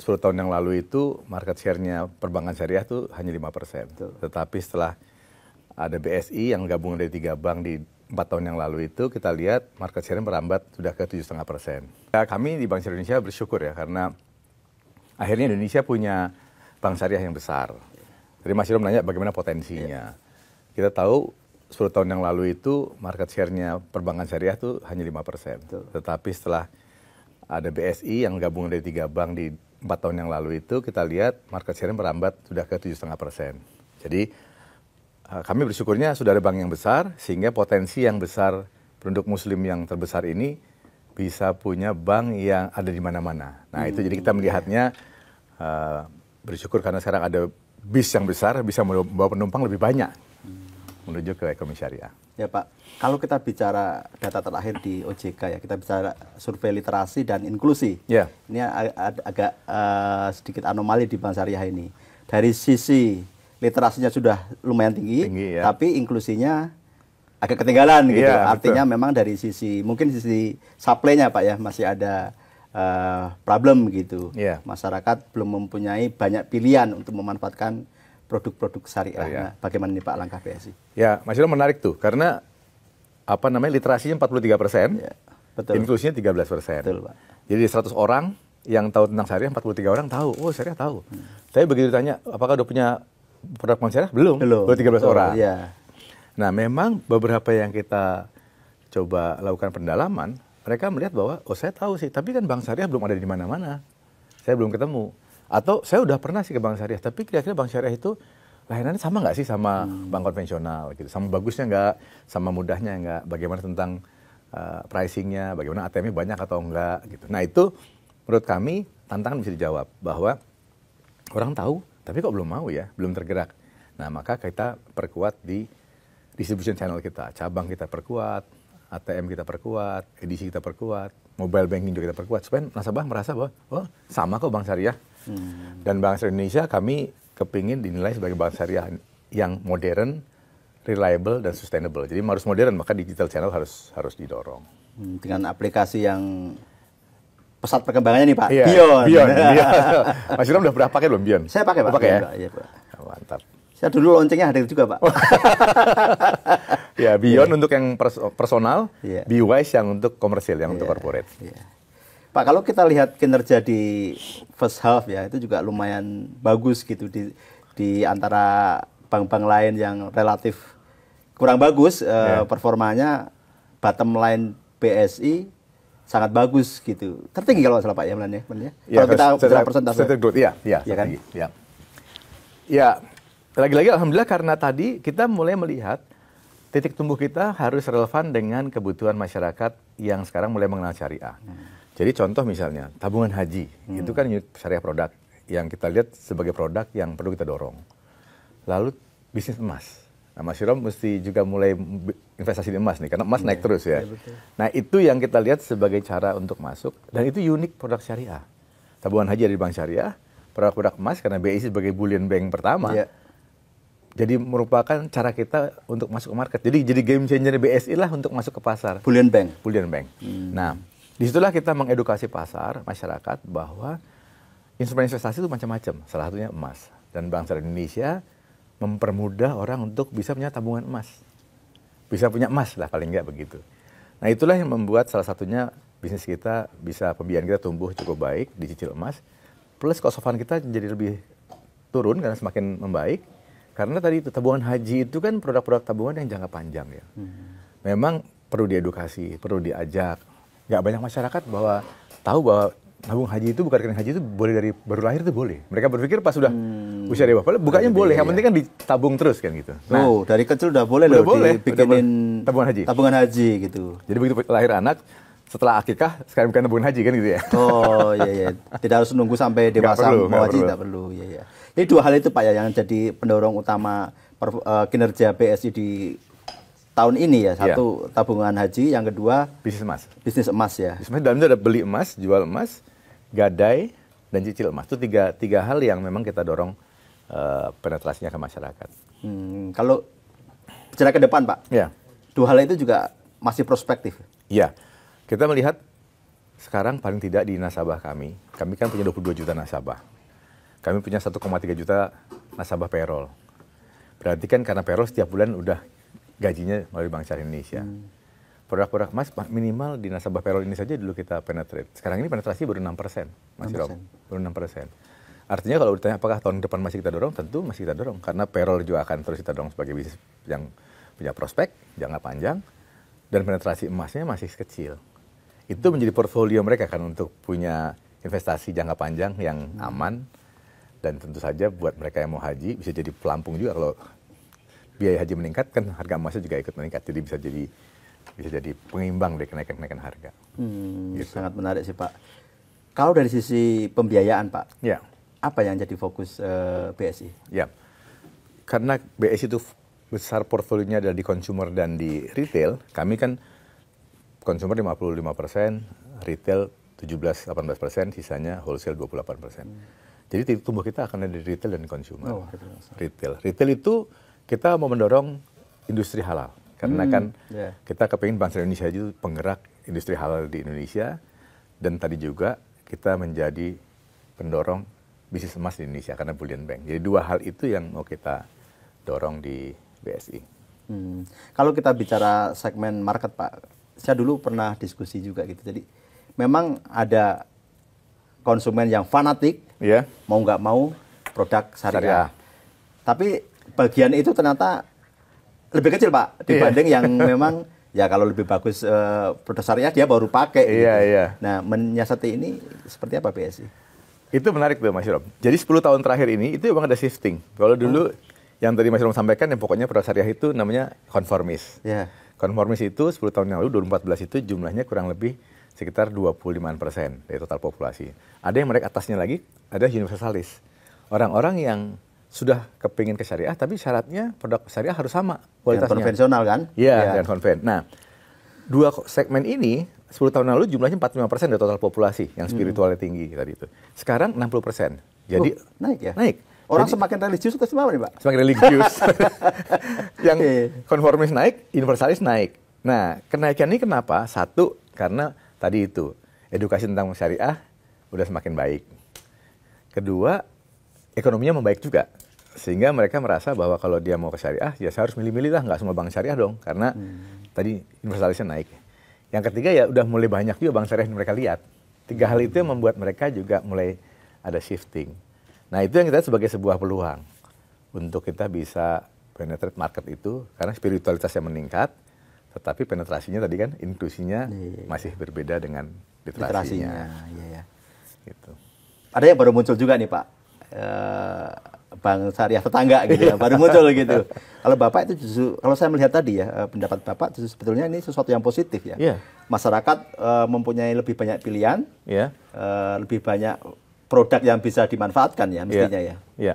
10 tahun yang lalu itu market share-nya perbankan syariah itu hanya 5%. Tetapi setelah ada BSI yang gabung dari 3 bank di 4 tahun yang lalu itu, kita lihat market share-nya merambat sudah ke 7,5%. Ya, kami di Bank Syariah Indonesia bersyukur ya, karena akhirnya Indonesia punya bank syariah yang besar. Jadi Mas Hiram nanya bagaimana potensinya. Kita tahu 10 tahun yang lalu itu market share-nya perbankan syariah itu hanya 5%. Tetapi setelah ada BSI yang gabung dari 3 bank di 4 tahun yang lalu itu, kita lihat market share-nya merambat sudah ke 7,5%. Jadi kami bersyukurnya sudah ada bank yang besar, sehingga potensi yang besar penduduk muslim yang terbesar ini bisa punya bank yang ada di mana-mana. Nah itu jadi kita melihatnya bersyukur karena sekarang ada bis yang besar bisa membawa penumpang lebih banyak menuju ke ekonomi syariah. Ya Pak, kalau kita bicara data terakhir di OJK ya, kita bicara survei literasi dan inklusi. Ya. Ini agak sedikit anomali di Bank Syariah ini. Dari sisi literasinya sudah lumayan tinggi ya. Tapi inklusinya agak ketinggalan gitu. Ya, artinya memang dari sisi, mungkin sisi supply-nya Pak ya, masih ada problem gitu. Ya. Masyarakat belum mempunyai banyak pilihan untuk memanfaatkan produk-produk syariah. Nah, bagaimana nih Pak langkah BSI? Ya, Mas Hiram menarik tuh, karena literasinya 43%, ya, betul. Inklusinya 13%. Betul, Pak. Jadi 100 orang yang tahu tentang syariah, 43 orang tahu, oh syariah tahu. Tapi begitu ditanya, apakah udah punya produk bank syariah? Belum. Baru 13 orang. Ya. Nah, memang beberapa yang kita coba lakukan pendalaman, mereka melihat bahwa, oh saya tahu sih, tapi kan bank syariah belum ada di mana-mana. Saya belum ketemu. Atau saya udah pernah sih ke bank syariah, tapi kira-kira bank syariah itu layanannya sama nggak sih sama bank konvensional gitu, sama bagusnya nggak, sama mudahnya nggak, bagaimana tentang pricingnya, bagaimana ATM-nya banyak atau enggak gitu. Nah itu menurut kami tantangan bisa dijawab bahwa orang tahu, tapi kok belum mau ya, belum tergerak. Nah maka kita perkuat di distribution channel kita, cabang kita perkuat, ATM kita perkuat, edisi kita perkuat, mobile banking juga kita perkuat, supaya nasabah merasa bahwa oh sama kok bank syariah. Dan Bank Syariah Indonesia kami kepingin dinilai sebagai bank syariah yang modern, reliable, dan sustainable. Jadi harus modern, maka digital channel harus didorong. Dengan aplikasi yang pesat perkembangannya nih Pak, iya, Bion. Mas Hiram udah pernah pakai belum Bion? Saya pakai Pak. Pakai ya? Iya, Pak. Oh, mantap. Saya dulu loncengnya hadir juga Pak. Ya, Bion untuk yang personal, yeah. BeWise yang untuk komersil, yang untuk corporate. Yeah. Pak, kalau kita lihat kinerja di first half ya, itu juga lumayan bagus gitu di antara bank-bank lain yang relatif kurang bagus performanya. Bottom line BSI sangat bagus gitu. Tertinggi kalau nggak salah Pak ya, Melan ya. Kalau kita bicara persentase. Iya kan? Ya, lagi-lagi alhamdulillah karena tadi kita mulai melihat titik tumbuh kita harus relevan dengan kebutuhan masyarakat yang sekarang mulai mengenal syariah. Jadi contoh misalnya tabungan haji, itu kan unit syariah produk yang kita lihat sebagai produk yang perlu kita dorong. Lalu bisnis emas. Nah Mas Hiram mesti juga mulai investasi di emas nih, karena emas naik terus ya. Nah itu yang kita lihat sebagai cara untuk masuk, dan itu unik produk syariah. Tabungan haji dari bank syariah, produk-produk emas karena BI sebagai bullion bank pertama. Jadi merupakan cara kita untuk masuk ke market. Jadi game changer BSI lah untuk masuk ke pasar. Bullion bank. Nah, disitulah kita mengedukasi pasar, masyarakat bahwa instrumen investasi itu macam-macam. Salah satunya emas. Dan Bank Syariah Indonesia mempermudah orang untuk bisa punya tabungan emas. Bisa punya emas lah paling nggak begitu. Nah itulah yang membuat salah satunya bisnis kita bisa, pembiayaan kita tumbuh cukup baik, dicicil emas. Plus cost of fund kita jadi lebih turun karena semakin membaik. Karena tadi itu tabungan haji itu kan produk-produk tabungan yang jangka panjang ya. Memang perlu diedukasi, perlu diajak. Nggak banyak masyarakat tahu bahwa tabung haji itu, bukan rekening haji itu boleh dari baru lahir itu boleh. Mereka berpikir pas sudah usia dewasa, bukanya boleh. Yang penting kan ditabung terus kan gitu. Nah, dari kecil udah boleh loh dibikinin tabungan haji gitu. Jadi begitu lahir anak, setelah akikah sekarang bukan tabungan haji kan gitu ya. Oh iya. Tidak harus nunggu sampai dewasa mau haji, tidak perlu. Iya. Jadi dua hal itu Pak ya yang jadi pendorong utama kinerja BSI di tahun ini ya. Satu tabungan haji, yang kedua bisnis emas. Bisnis emas ya. Bisnis emas dalam itu ada beli emas, jual emas, gadai, dan cicil emas. Itu tiga hal yang memang kita dorong penetrasinya ke masyarakat. Kalau bicara ke depan Pak, ya. Dua hal itu juga masih prospektif. Iya, kita melihat sekarang paling tidak di nasabah kami kan punya 22 juta nasabah. Kami punya 1,3 juta nasabah payroll. Berarti kan karena payroll setiap bulan udah gajinya melalui Bank Syariah Indonesia. Produk-produk emas minimal di nasabah payroll ini saja dulu kita penetrate. Sekarang ini penetrasi baru 6%, Mas Rom. Baru 6%. Artinya kalau ditanya apakah tahun depan masih kita dorong, tentu masih kita dorong. Karena payroll juga akan terus kita dorong sebagai bisnis yang punya prospek, jangka panjang, dan penetrasi emasnya masih kecil. Itu menjadi portfolio mereka kan untuk punya investasi jangka panjang yang aman, dan tentu saja buat mereka yang mau haji bisa jadi pelampung juga. Kalau biaya haji meningkat kan harga emasnya juga ikut meningkat, jadi bisa jadi pengimbang dari kenaikan harga. Gitu. Sangat menarik sih Pak. Kalau dari sisi pembiayaan Pak, ya. Apa yang jadi fokus BSI? Ya, karena BSI itu besar portfolionya ada di consumer dan di retail. Kami kan consumer 55%, retail 17-18%, sisanya wholesale 28%. Jadi tumbuh kita akan ada di retail dan consumer. Retail itu kita mau mendorong industri halal. Karena kan kita kepingin Bank Syariah Indonesia itu penggerak industri halal di Indonesia. Dan tadi juga kita menjadi pendorong bisnis emas di Indonesia karena Bullion Bank. Jadi dua hal itu yang mau kita dorong di BSI. Kalau kita bicara segmen market Pak, saya dulu pernah diskusi juga gitu. Jadi memang ada konsumen yang fanatik, mau nggak mau produk syariah. Tapi bagian itu ternyata lebih kecil Pak dibanding yang memang ya kalau lebih bagus produk syariah dia baru pakai. Gitu. Nah menyiasati ini seperti apa BSI? Itu menarik tuh Mas Rom. Jadi 10 tahun terakhir ini itu memang ada shifting. Kalau dulu yang tadi Mas Rom sampaikan yang pokoknya produk syariah itu namanya konformis. Konformis itu 10 tahun yang lalu 2014 itu jumlahnya kurang lebih sekitar 25% dari total populasi. Ada yang menaik atasnya lagi, ada universalis. Orang-orang yang sudah kepingin ke syariah, tapi syaratnya produk syariah harus sama kualitasnya. Yang konvensional kan? Iya, dan konven. Nah, dua segmen ini, 10 tahun lalu jumlahnya 45% dari total populasi, yang spiritualnya tinggi tadi itu. Sekarang 60%. Jadi naik ya? Naik. Orang jadi, semakin religius atau semakin nih Pak? Semakin religius. Yang konformis naik, universalis naik. Nah, kenaikan ini kenapa? Satu, karena tadi itu, edukasi tentang syariah udah semakin baik. Kedua, ekonominya membaik juga. Sehingga mereka merasa bahwa kalau dia mau ke syariah, ya saya harus milih-milih lah, nggak semua bank syariah dong. Karena tadi universalisnya naik. Yang ketiga ya udah mulai banyak juga bank syariah yang mereka lihat. 3 hal itu yang membuat mereka juga mulai ada shifting. Nah itu yang kita lihat sebagai sebuah peluang untuk kita bisa penetrate market itu. Karena spiritualitasnya meningkat, tetapi penetrasinya tadi kan inklusinya masih berbeda dengan literasinya. Gitu. Ada yang baru muncul juga nih Pak, bank syariah tetangga gitu ya, baru muncul gitu. Kalau Bapak itu justru, kalau saya melihat tadi ya, pendapat Bapak justru sebetulnya ini sesuatu yang positif ya. Masyarakat mempunyai lebih banyak pilihan, lebih banyak produk yang bisa dimanfaatkan ya mestinya ya.